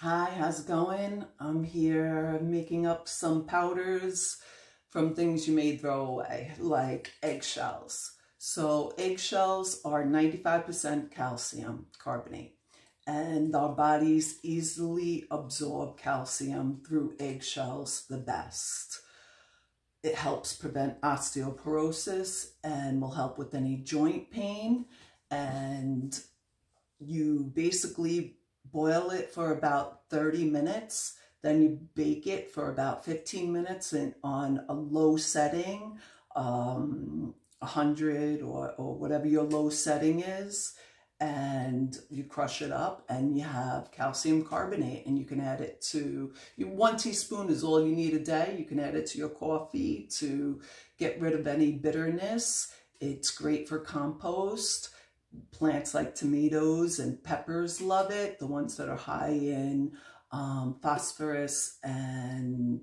Hi, how's it going? I'm here making up some powders from things you may throw away, like eggshells. So eggshells are 95% calcium carbonate, and our bodies easily absorb calcium through eggshells the best. It helps prevent osteoporosis and will help with any joint pain. And you basically boil it for about 30 minutes. Then you bake it for about 15 minutes on a low setting, 100 or whatever your low setting is. And you crush it up and you have calcium carbonate, and you can add it to, 1 teaspoon is all you need a day. You can add it to your coffee to get rid of any bitterness. It's great for compost. Plants like tomatoes and peppers love it, the ones that are high in phosphorus and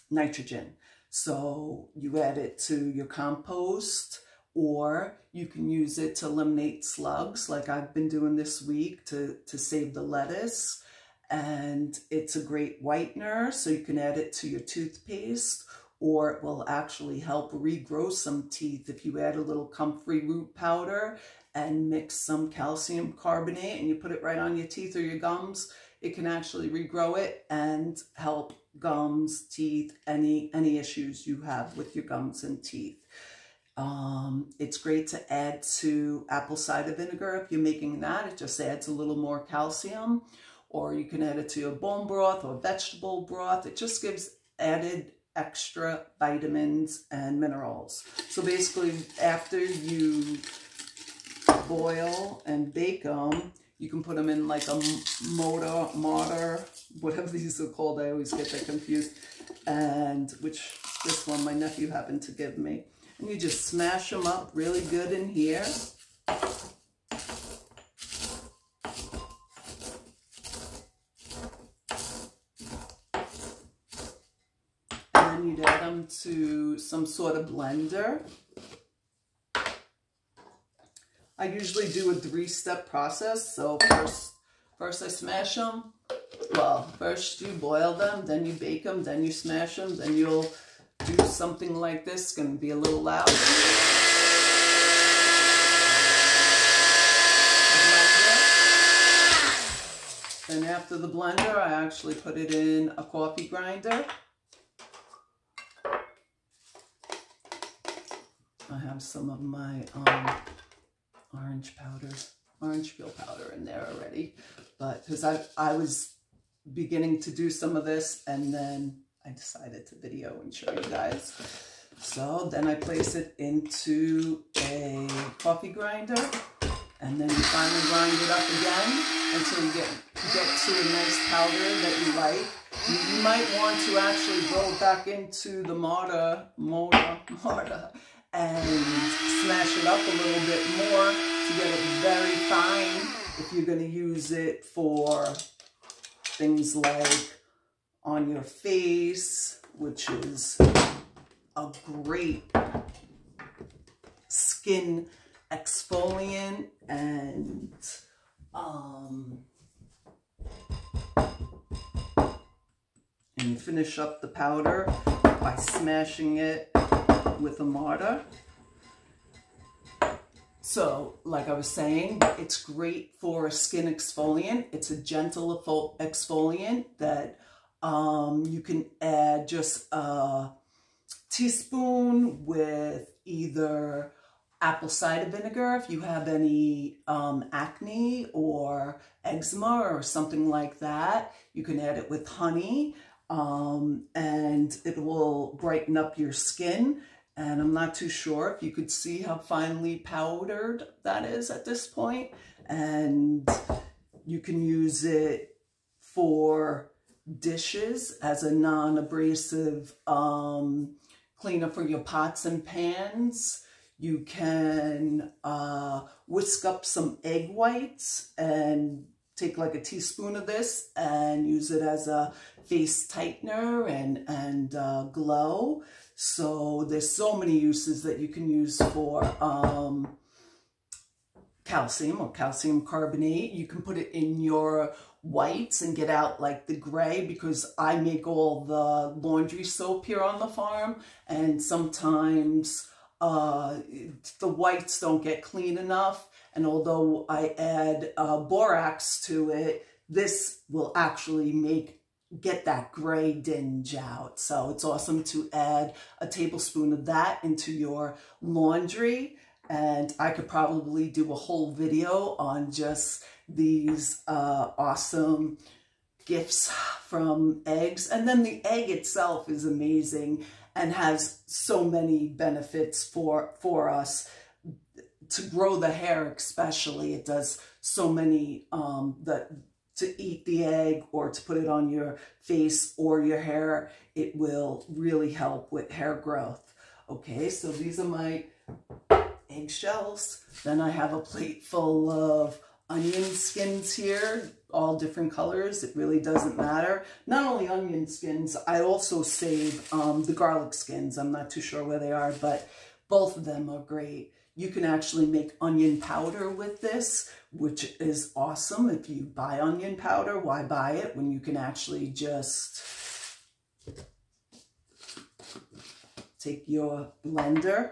nitrogen. So you add it to your compost, or you can use it to eliminate slugs like I've been doing this week to save the lettuce. And it's a great whitener, so you can add it to your toothpaste, or it will actually help regrow some teeth if you add a little comfrey root powder and mix some calcium carbonate and you put it right on your teeth or your gums. It can actually regrow it and help gums, teeth, any issues you have with your gums and teeth. It's great to add to apple cider vinegar. If you're making that, it just adds a little more calcium. Or you can add it to your bone broth or vegetable broth. It just gives added extra vitamins and minerals. So basically, after you boil and bake them, you can put them in like a mortar, whatever these are called. I always get that confused. And which this one my nephew happened to give me. And you just smash them up really good in here. You'd add them to some sort of blender. I usually do a 3-step process. So first I smash them. Well, first you boil them, then you bake them, then you smash them, then you'll do something like this. It's going to be a little loud. And after the blender, I actually put it in a coffee grinder. I have some of my orange peel powder in there already, but because I was beginning to do some of this, and then I decided to video and show you guys. So then I place it into a coffee grinder, and then you finally grind it up again until you get to a nice powder that you like. You might want to actually go back into the mortar and smash it up a little bit more to get it very fine if you're going to use it for things like on your face, which is a great skin exfoliant. And you finish up the powder by smashing it with a mortar. So, like I was saying, it's great for a skin exfoliant. It's a gentle exfoliant that you can add just a teaspoon with either apple cider vinegar if you have any acne or eczema or something like that. You can add it with honey, and it will brighten up your skin. And I'm not too sure if you could see how finely powdered that is at this point. And you can use it for dishes as a non-abrasive cleaner for your pots and pans. You can whisk up some egg whites and take like a teaspoon of this and use it as a face tightener and glow. So there's so many uses that you can use for calcium or calcium carbonate. You can put it in your whites and get out like the gray, because I make all the laundry soap here on the farm, and sometimes the whites don't get clean enough. And although I add borax to it, this will actually get that gray dinge out. So it's awesome to add a tablespoon of that into your laundry. And I could probably do a whole video on just these awesome gifts from eggs. And then the egg itself is amazing and has so many benefits for us. To grow the hair especially, it does so many, to eat the egg or to put it on your face or your hair, it will really help with hair growth. Okay, so these are my eggshells. Then I have a plate full of onion skins here, all different colors. It really doesn't matter. Not only onion skins, I also save the garlic skins. I'm not too sure where they are, but both of them are great. You can actually make onion powder with this, which is awesome. If you buy onion powder, why buy it when you can actually just take your blender,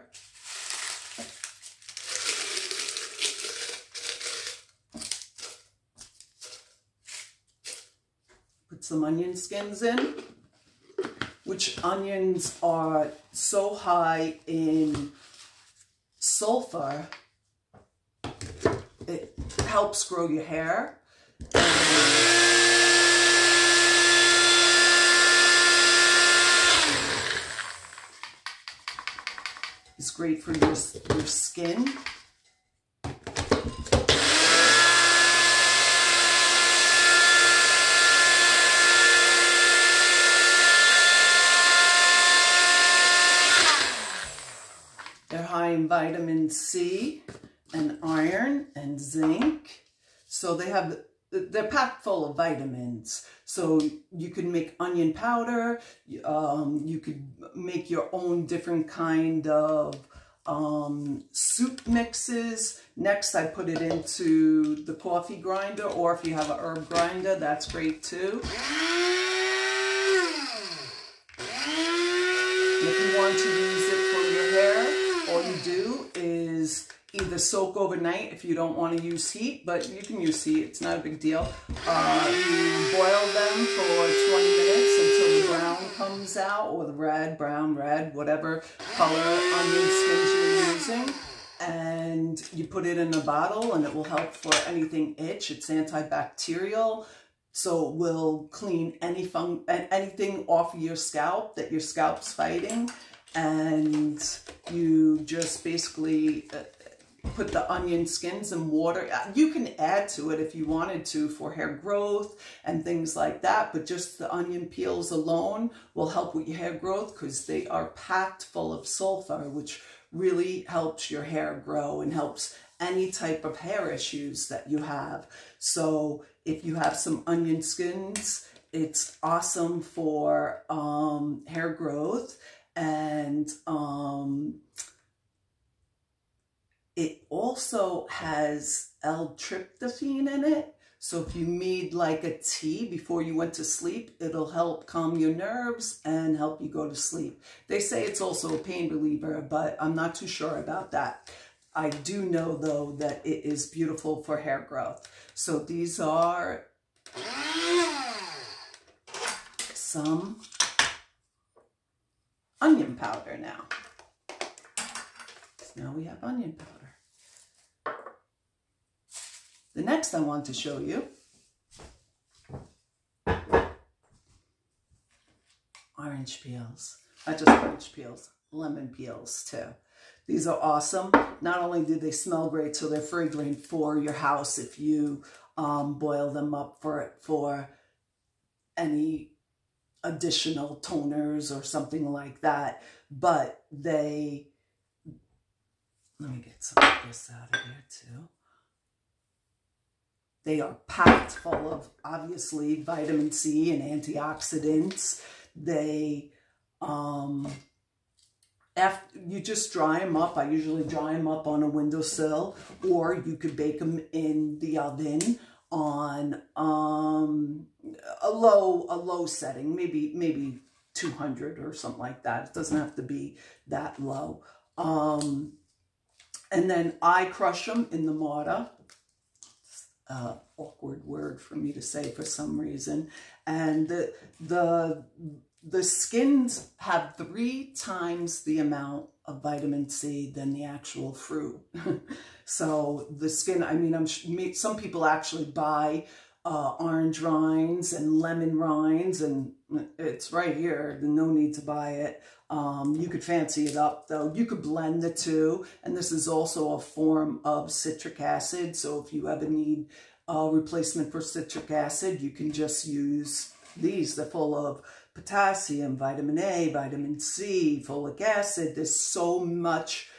put some onion skins in, which onions are so high in sulfur, it helps grow your hair. It's great for your skin. They're high in vitamin C and iron and zinc. So they're packed full of vitamins. So you can make onion powder. You could make your own different kind of soup mixes. Next, I put it into the coffee grinder, or if you have an herb grinder, that's great too. If you want to use it for your hair, all you do is either soak overnight if you don't want to use heat, but you can use heat, it's not a big deal. You boil them for 20 minutes until the brown comes out, or the red, brown, red, whatever color onion skins you're using. And you put it in a bottle and it will help for anything itch. It's antibacterial, so it will clean anything off of your scalp that your scalp's fighting. And you just basically put the onion skins in water. You can add to it if you wanted to for hair growth and things like that, but just the onion peels alone will help with your hair growth because they are packed full of sulfur, which really helps your hair grow and helps any type of hair issues that you have. So if you have some onion skins, it's awesome for hair growth. And it also has L-tryptophan in it. So if you made like a tea before you went to sleep, it'll help calm your nerves and help you go to sleep. They say it's also a pain reliever, but I'm not too sure about that. I do know though that it is beautiful for hair growth. So these are some onion powder now. So now we have onion powder. The next I want to show you orange peels. Not just orange peels, lemon peels too. These are awesome. Not only do they smell great, so they're fragrant for your house if you boil them up for any additional toners or something like that, but let me get some of this out of here too. They are packed full of, obviously, vitamin C and antioxidants. They, after you just dry them up, I usually dry them up on a windowsill, or you could bake them in the oven on a low setting, maybe 200 or something like that. It doesn't have to be that low. And then I crush them in the mortar. Awkward word for me to say for some reason. And the skins have 3 times the amount of vitamin C than the actual fruit. So the skin, I mean, some people actually buy orange rinds and lemon rinds, and it's right here. No need to buy it. You could fancy it up though. You could blend the two, and this is also a form of citric acid. So if you ever need a replacement for citric acid, you can just use these. They're full of potassium, vitamin A, vitamin C, folic acid. There's so much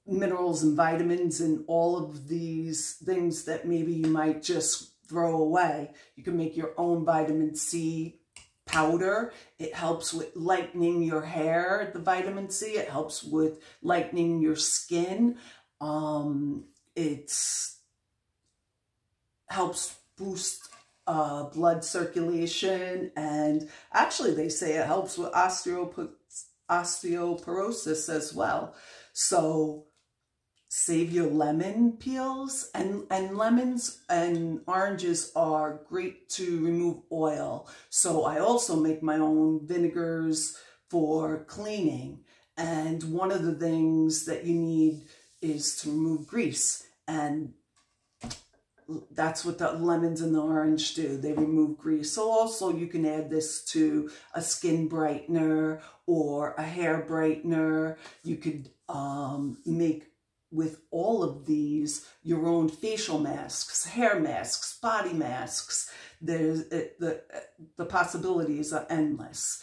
minerals and vitamins in all of these things that maybe you might just throw away. You can make your own vitamin C powder. It helps with lightening your hair, the vitamin C. It helps with lightening your skin. It helps boost blood circulation, and actually they say it helps with osteoporosis as well. So save your lemon peels, and lemons and oranges are great to remove oil. So I also make my own vinegars for cleaning, and one of the things that you need is to remove grease, and that's what the lemons and the orange do. They remove grease. So also you can add this to a skin brightener or a hair brightener. You could make with all of these your own facial masks, hair masks, body masks. There's the possibilities are endless.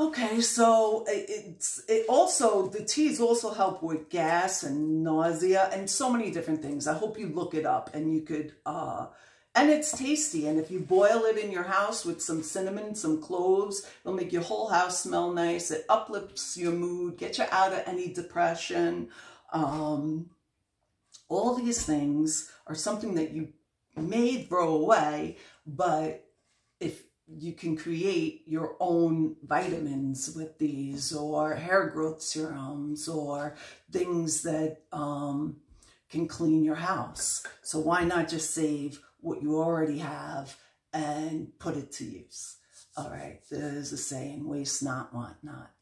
Okay, so the teas also help with gas and nausea and so many different things. I hope you look it up, and you could, and it's tasty. And if you boil it in your house with some cinnamon, some cloves, it'll make your whole house smell nice. It uplifts your mood, get you out of any depression. All these things are something that you may throw away, but if you can create your own vitamins with these, or hair growth serums, or things that can clean your house. So why not just save what you already have and put it to use? All right, there's a saying, waste not, want not.